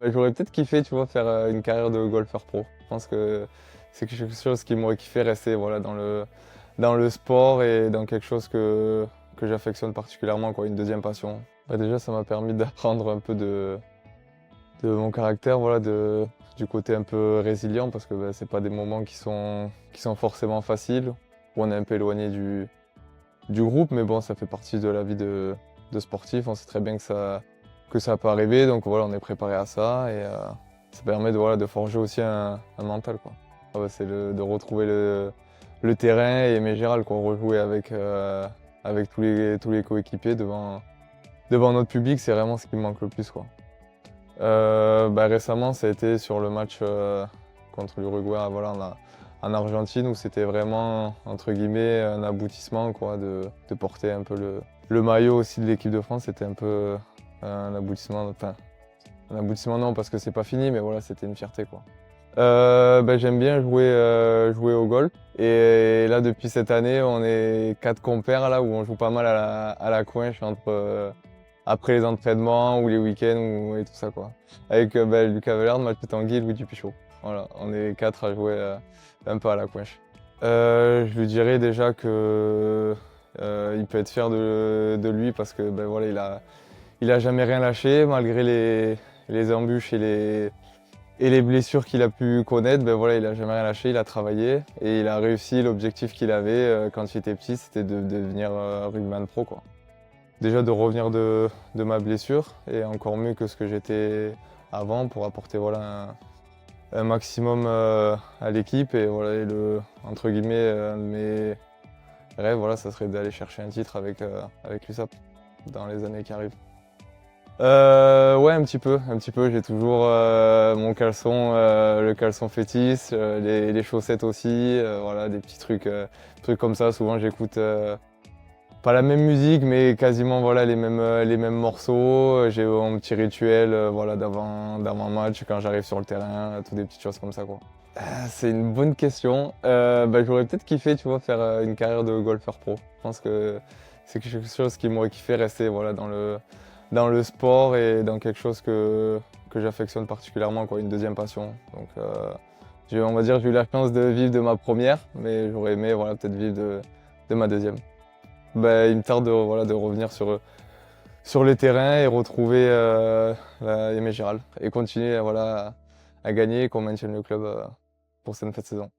Bah, j'aurais peut-être kiffé, tu vois, faire une carrière de golfeur pro. Je pense que c'est quelque chose qui m'aurait kiffé rester voilà, dans le sport et dans quelque chose que j'affectionne particulièrement, quoi, une deuxième passion. Bah, déjà, ça m'a permis d'apprendre un peu de mon caractère, voilà, du côté un peu résilient, parce que bah, c'est pas des moments qui sont forcément faciles, où on est un peu éloigné du groupe, mais bon, ça fait partie de la vie de sportif. On sait très bien que ça peut arriver, donc voilà, on est préparé à ça et ça permet voilà, de forger aussi un mental, quoi. Ah bah, c'est de retrouver le terrain et aimer Gérald, quoi, rejouer avec tous les coéquipiers devant notre public, c'est vraiment ce qui me manque le plus, quoi. Bah, récemment, ça a été sur le match contre l'Uruguay voilà, en Argentine, où c'était vraiment, entre guillemets, un aboutissement, quoi, de porter un peu le maillot aussi de l'équipe de France. C'était un peu un aboutissement, enfin, un aboutissement non, parce que c'est pas fini, mais voilà, c'était une fierté, quoi. Bah, j'aime bien jouer au golf. Et là, depuis cette année, on est 4 compères là, où on joue pas mal à la coinche après les entraînements ou les week-ends et tout ça, quoi. Avec bah, Lucas Valerne, Mathieu Tanguy et Louis Dupichot. Voilà, on est 4 à jouer un peu à la coinche. Je lui dirais déjà que il peut être fier de lui parce que ben, voilà, il a jamais rien lâché malgré les embûches et les blessures qu'il a pu connaître. Ben, voilà, il a jamais rien lâché, il a travaillé et il a réussi l'objectif qu'il avait quand il était petit, c'était de devenir rugbyman pro, quoi. Déjà de revenir de ma blessure et encore mieux que ce que j'étais avant pour apporter voilà, un maximum à l'équipe et voilà, entre guillemets, un de mes rêves, voilà, ça serait d'aller chercher un titre avec l'USAP dans les années qui arrivent. Ouais, un petit peu. J'ai toujours mon caleçon, le caleçon fétiche, les chaussettes aussi, voilà, des petits trucs comme ça. Souvent, j'écoute pas la même musique, mais quasiment voilà, les mêmes morceaux. J'ai mon petit rituel voilà, d'avant match quand j'arrive sur le terrain, toutes des petites choses comme ça, quoi. C'est une bonne question. Bah, j'aurais peut-être kiffé, tu vois, faire une carrière de golfeur pro. Je pense que c'est quelque chose qui m'aurait kiffé rester voilà, dans le sport et dans quelque chose que j'affectionne particulièrement, quoi, une deuxième passion. Donc, on va dire que j'ai eu la chance de vivre de ma première, mais j'aurais aimé voilà, peut-être vivre de ma deuxième. Bah, il me tarde voilà, de revenir sur les terrains et retrouver Aimé Gérald et continuer voilà, à gagner et qu'on maintienne le club pour cette saison.